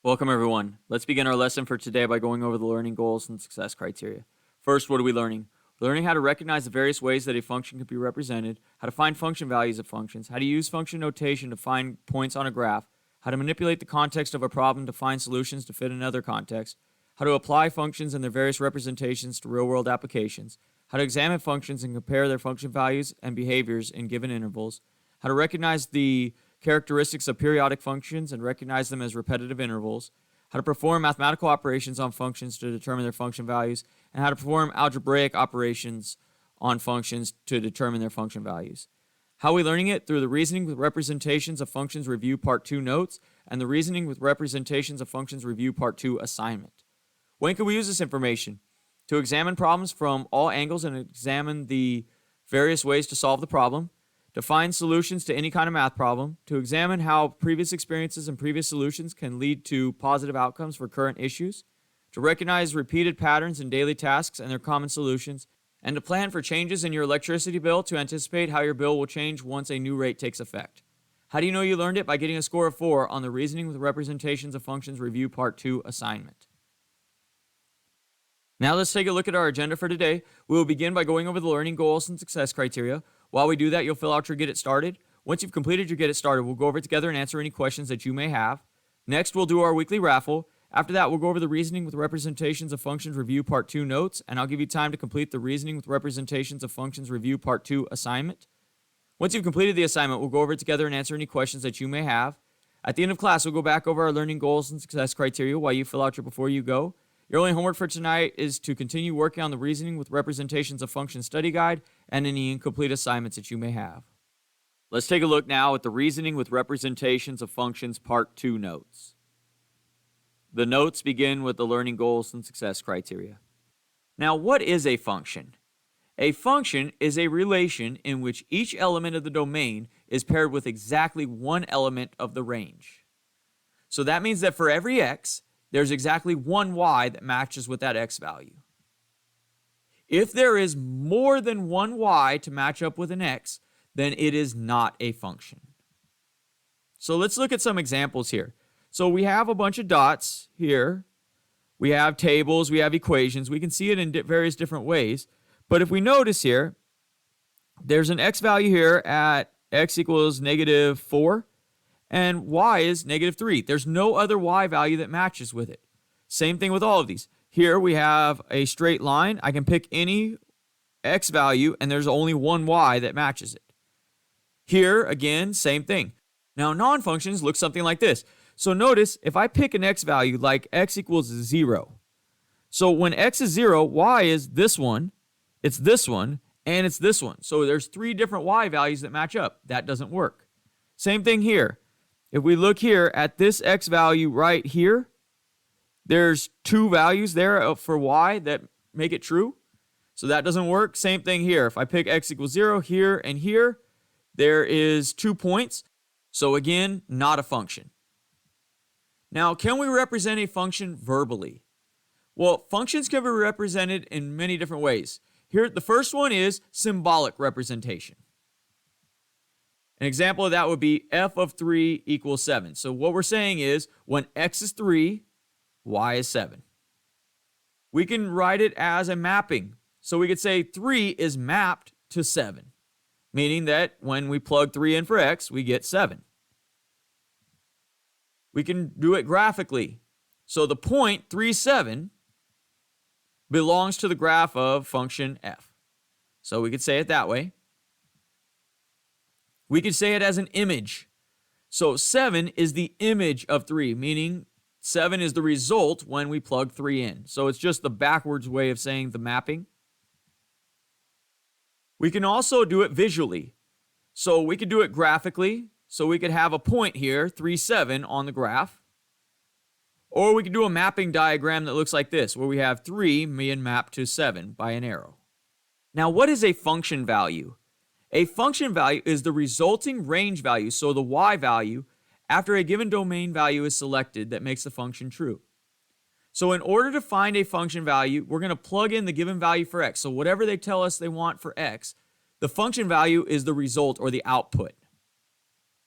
Welcome, everyone. Let's begin our lesson for today by going over the learning goals and success criteria. First, what are we learning? We're learning how to recognize the various ways that a function can be represented, how to find function values of functions, how to use function notation to find points on a graph, how to manipulate the context of a problem to find solutions to fit another context, how to apply functions and their various representations to real-world applications, how to examine functions and compare their function values and behaviors in given intervals, how to recognize the characteristics of periodic functions and recognize them as repetitive intervals, how to perform mathematical operations on functions to determine their function values, and how to perform algebraic operations on functions to determine their function values. How are we learning it? Through the Reasoning with Representations of Functions Review Part 2 notes and the Reasoning with Representations of Functions Review Part 2 assignment. When can we use this information? To examine problems from all angles and examine the various ways to solve the problem, to find solutions to any kind of math problem, to examine how previous experiences and previous solutions can lead to positive outcomes for current issues, to recognize repeated patterns in daily tasks and their common solutions, and to plan for changes in your electricity bill to anticipate how your bill will change once a new rate takes effect. How do you know you learned it? By getting a score of 4 on the Reasoning with Representations of Functions Review Part 2 assignment. Now let's take a look at our agenda for today. We will begin by going over the learning goals and success criteria. While we do that, you'll fill out your Get It Started. Once you've completed your Get It Started, we'll go over it together and answer any questions that you may have. Next, we'll do our weekly raffle. After that, we'll go over the Reasoning with Representations of Functions Review Part 2 notes, and I'll give you time to complete the Reasoning with Representations of Functions Review Part 2 assignment. Once you've completed the assignment, we'll go over it together and answer any questions that you may have. At the end of class, we'll go back over our learning goals and success criteria while you fill out your Before You Go. Your only homework for tonight is to continue working on the Reasoning with Representations of Functions study guide and any incomplete assignments that you may have. Let's take a look now at the Reasoning with Representations of Functions Part 2 notes. The notes begin with the learning goals and success criteria. Now, what is a function? A function is a relation in which each element of the domain is paired with exactly one element of the range. So that means that for every x, there's exactly one y that matches with that x value. If there is more than one y to match up with an x, then it is not a function. So let's look at some examples here. So we have a bunch of dots here. We have tables, we have equations. We can see it in various different ways. But if we notice here, there's an x value here at x equals negative 4. And y is negative 3. There's no other y value that matches with it. Same thing with all of these. Here we have a straight line. I can pick any x value, and there's only one y that matches it. Here, again, same thing. Now, non-functions look something like this. So notice, if I pick an x value like x equals 0, so when x is 0, y is this one, it's this one, and it's this one. So there's 3 different y values that match up. That doesn't work. Same thing here. If we look here at this x value right here, there's 2 values there for y that make it true. So that doesn't work. Same thing here. If I pick x equals 0 here and here, there is 2 points. So again, not a function. Now, can we represent a function verbally? Well, functions can be represented in many different ways. Here, the first one is symbolic representation. An example of that would be f of 3 equals 7. So what we're saying is when x is 3, y is 7. We can write it as a mapping. So we could say 3 is mapped to 7, meaning that when we plug 3 in for x, we get 7. We can do it graphically. So the point 3, 7 belongs to the graph of function f. So we could say it that way. We could say it as an image. So 7 is the image of 3, meaning 7 is the result when we plug 3 in. So it's just the backwards way of saying the mapping. We can also do it visually. So we could do it graphically. So we could have a point here, 3, 7, on the graph. Or we could do a mapping diagram that looks like this, where we have 3 being mapped to 7 by an arrow. Now, what is a function value? A function value is the resulting range value, so the y value, after a given domain value is selected that makes the function true. So in order to find a function value, we're going to plug in the given value for x. So whatever they tell us they want for x, the function value is the result or the output.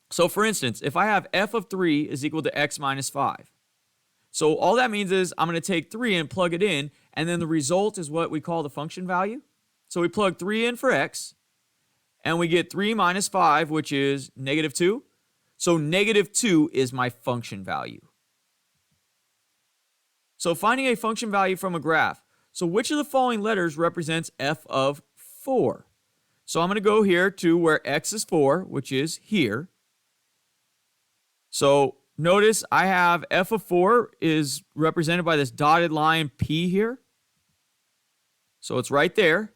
So for instance, if I have f of 3 is equal to x minus 5, So all that means is I'm going to take 3 and plug it in, and then the result is what we call the function value. So we plug 3 in for x, and we get 3 minus 5, which is negative 2. So negative 2 is my function value. So finding a function value from a graph. So which of the following letters represents f of 4? So I'm going to go here to where x is 4, which is here. So notice I have f of 4 is represented by this dotted line p here. So it's right there.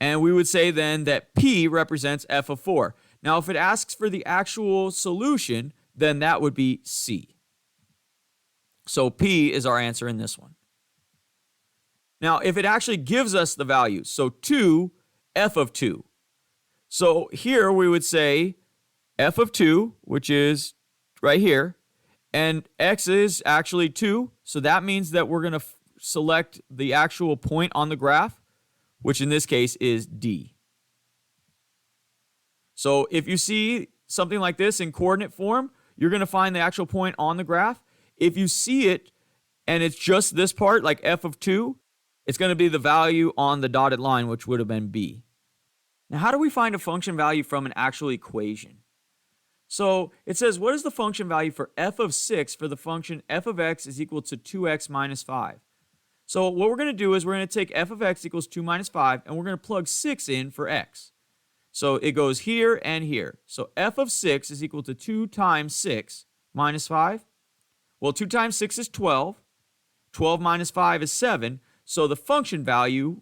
And we would say then that p represents f of 4. Now, if it asks for the actual solution, then that would be C. So P is our answer in this one. Now, if it actually gives us the value, so 2, f of 2. So here we would say f of 2, which is right here, and x is actually 2. So that means that we're going to select the actual point on the graph, which in this case is D. So if you see something like this in coordinate form, you're going to find the actual point on the graph. If you see it and it's just this part, like f of 2, it's going to be the value on the dotted line, which would have been B. Now, how do we find a function value from an actual equation? So it says, what is the function value for f of 6 for the function f of x is equal to 2x minus 5? So what we're going to do is we're going to take f of x equals 2 minus 5, and we're going to plug 6 in for x. So it goes here and here. So f of 6 is equal to 2 times 6 minus 5. Well, 2 times 6 is 12. 12 minus 5 is 7. So the function value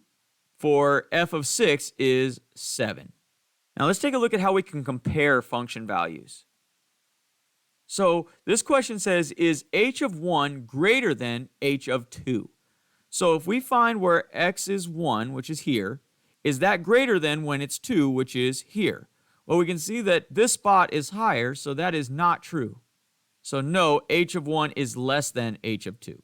for f of 6 is 7. Now let's take a look at how we can compare function values. So this question says, is h of 1 greater than h of 2? So if we find where x is 1, which is here, is that greater than when it's 2, which is here? Well, we can see that this spot is higher, so that is not true. So no, h of 1 is less than h of 2.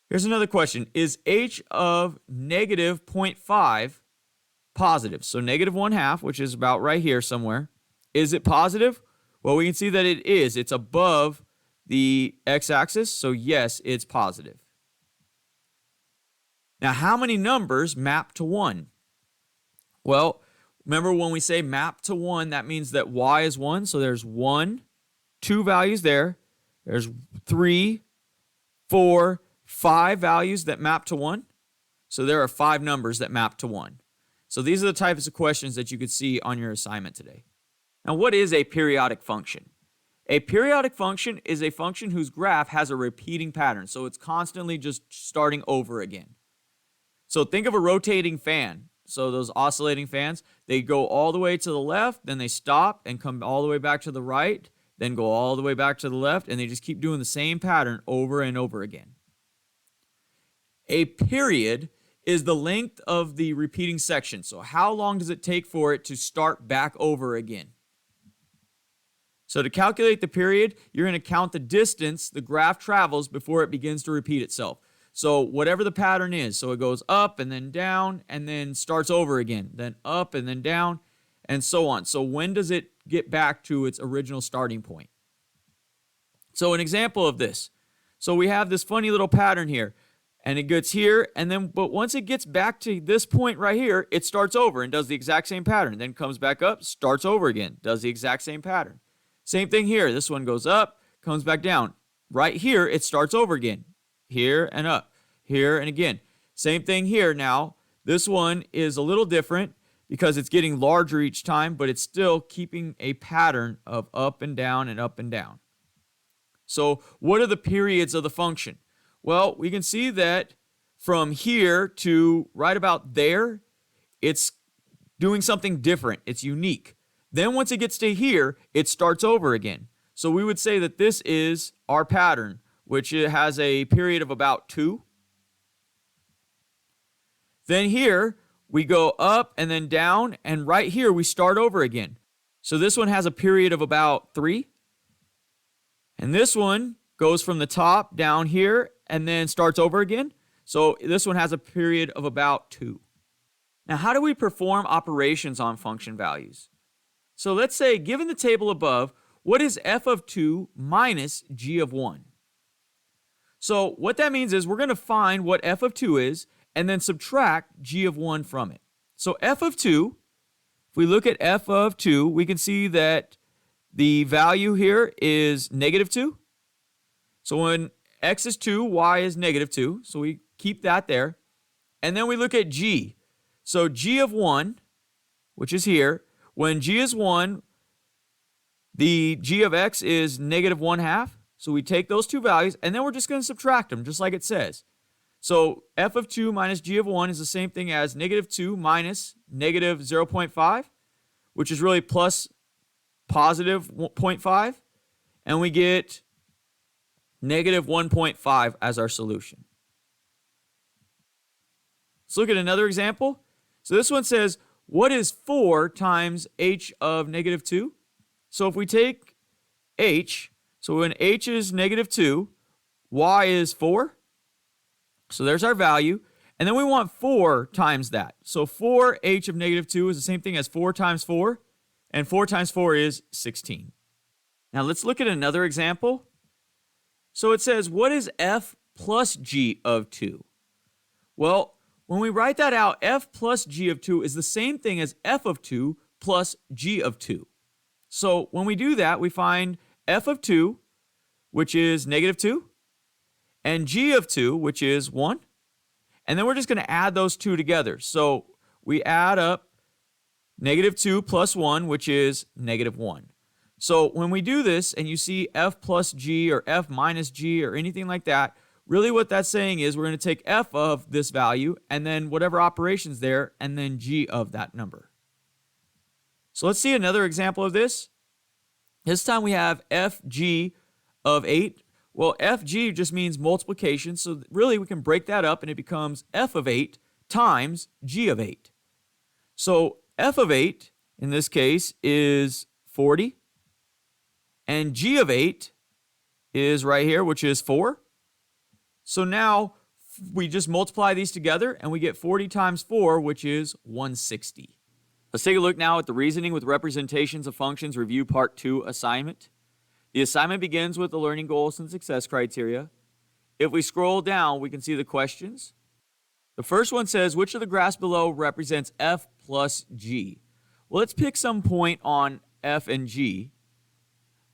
Here's another question. Is h of negative 0.5 positive? So negative 1/2, which is about right here somewhere. Is it positive? Well, we can see that it is. It's above the x-axis, so yes, it's positive. Now, how many numbers map to 1? Well, remember when we say map to 1, that means that y is 1. So there's 1, 2 values there. There's 3, 4, 5 values that map to 1. So there are 5 numbers that map to 1. So these are the types of questions that you could see on your assignment today. Now, what is a periodic function? A periodic function is a function whose graph has a repeating pattern. So it's constantly just starting over again. So think of a rotating fan. So those oscillating fans, they go all the way to the left, then they stop and come all the way back to the right, then go all the way back to the left, and they just keep doing the same pattern over and over again. A period is the length of the repeating section. So how long does it take for it to start back over again? So to calculate the period, you're going to count the distance the graph travels before it begins to repeat itself. So whatever the pattern is, so it goes up and then down and then starts over again, then up and then down and so on. So when does it get back to its original starting point? So an example of this. So we have this funny little pattern here and it gets here and then, but once it gets back to this point right here, it starts over and does the exact same pattern. Then comes back up, starts over again, does the exact same pattern. Same thing here. This one goes up, comes back down. Right here, it starts over again. Here and up, here and again. Same thing here now. This one is a little different because it's getting larger each time, but it's still keeping a pattern of up and down and up and down. So what are the periods of the function? Well, we can see that from here to right about there, it's doing something different. It's unique. Then once it gets to here, it starts over again. So we would say that this is our pattern, which has a period of about 2. Then here, we go up and then down, and right here, we start over again. So this one has a period of about 3. And this one goes from the top down here and then starts over again. So this one has a period of about 2. Now, how do we perform operations on function values? So let's say, given the table above, what is f of 2 minus g of 1? So what that means is we're going to find what f of 2 is and then subtract g of 1 from it. So f of 2, if we look at f of 2, we can see that the value here is negative 2. So when x is 2, y is negative 2. So we keep that there. And then we look at g. So g of 1, which is here, when g is 1, the g of x is negative 1/2. So we take those two values, and then we're just going to subtract them, just like it says. So f of 2 minus g of 1 is the same thing as negative 2 minus negative 0.5, which is really plus positive 0.5. And we get negative 1.5 as our solution. Let's look at another example. So this one says, what is 4 times h of negative 2? So if we take h, so when h is negative 2, y is 4. So there's our value. And then we want 4 times that. So 4h of negative 2 is the same thing as 4 times 4. And 4 times 4 is 16. Now let's look at another example. So it says, what is f plus g of 2? Well, when we write that out, f plus g of 2 is the same thing as f of 2 plus g of 2. So when we do that, we find f of 2, which is negative 2, and g of 2, which is 1. And then we're just going to add those two together. So we add up negative 2 plus 1, which is negative 1. So when we do this and you see f plus g or f minus g or anything like that, really what that's saying is we're going to take f of this value and then whatever operation's there and then g of that number. So let's see another example of this. This time we have fg of 8. Well, fg just means multiplication, so really we can break that up and it becomes f of 8 times g of 8. So f of 8 in this case is 40, and g of 8 is right here, which is 4. So now we just multiply these together and we get 40 times 4, which is 160. Let's take a look now at the reasoning with representations of functions review part 2 assignment. The assignment begins with the learning goals and success criteria. If we scroll down, we can see the questions. The first one says, which of the graphs below represents f plus g? Well, let's pick some point on f and g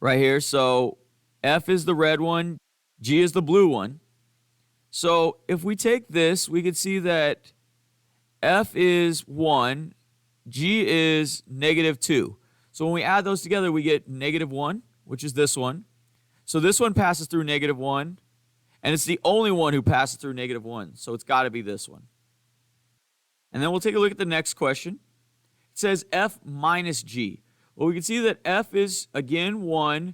right here. So f is the red one, g is the blue one. So if we take this, we can see that f is 1, g is negative 2. So when we add those together, we get negative 1, which is this one. So this one passes through negative 1, and it's the only one who passes through negative 1. So it's got to be this one. And then we'll take a look at the next question. It says f minus g. Well, we can see that f is, again, 1,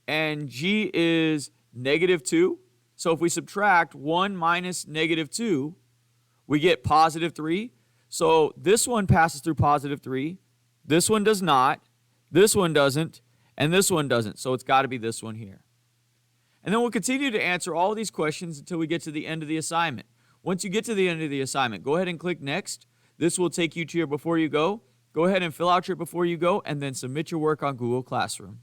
and g is negative 2. So if we subtract 1 minus negative 2, we get positive 3. So this one passes through positive 3. This one does not. This one doesn't. And this one doesn't. So it's got to be this one here. And then we'll continue to answer all of these questions until we get to the end of the assignment. Once you get to the end of the assignment, go ahead and click Next. This will take you to your Before You Go. Go ahead and fill out your Before You Go and then submit your work on Google Classroom.